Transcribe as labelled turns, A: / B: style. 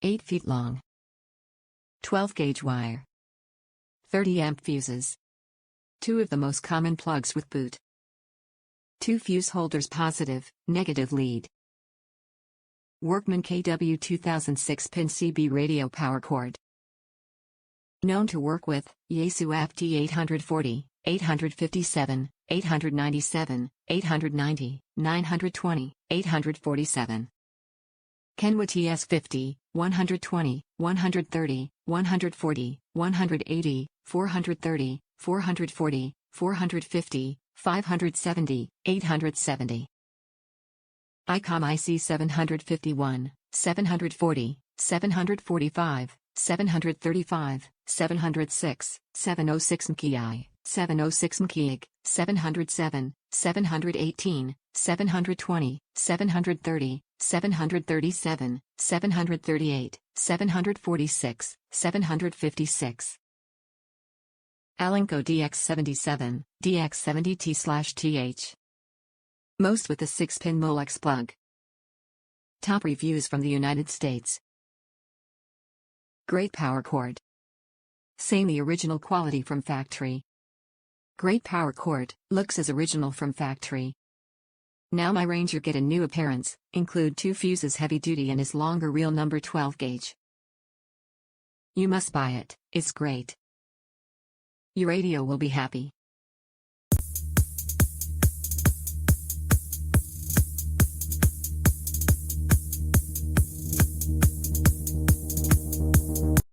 A: 8 feet long. 12 gauge wire. 30 amp fuses. 2 of the most common plugs with boot. 2 fuse holders positive, negative lead. WORKMAN KW-2000 6-pin CB radio power cord. Known to work with Yaesu FT840, 857, 897, 890, 920, 847. Kenwood TS50, 120, 130, 140, 180, 430, 440, 450, 570, 870. Icom IC751, 740, 745, 735, 706, 706 MKI, 706 MKIG, 707, 718, 720, 730, 737, 738, 746, 756. Alinco DX77, DX70T/TH. Most with a 6-pin molex plug. Top reviews from the United States. Great power cord. Same the original quality from factory. Great power cord, looks as original from factory. Now my Ranger get a new appearance, include 2 fuses heavy duty and is longer reel number 12 gauge. You must buy it, it's great. Your radio will be happy.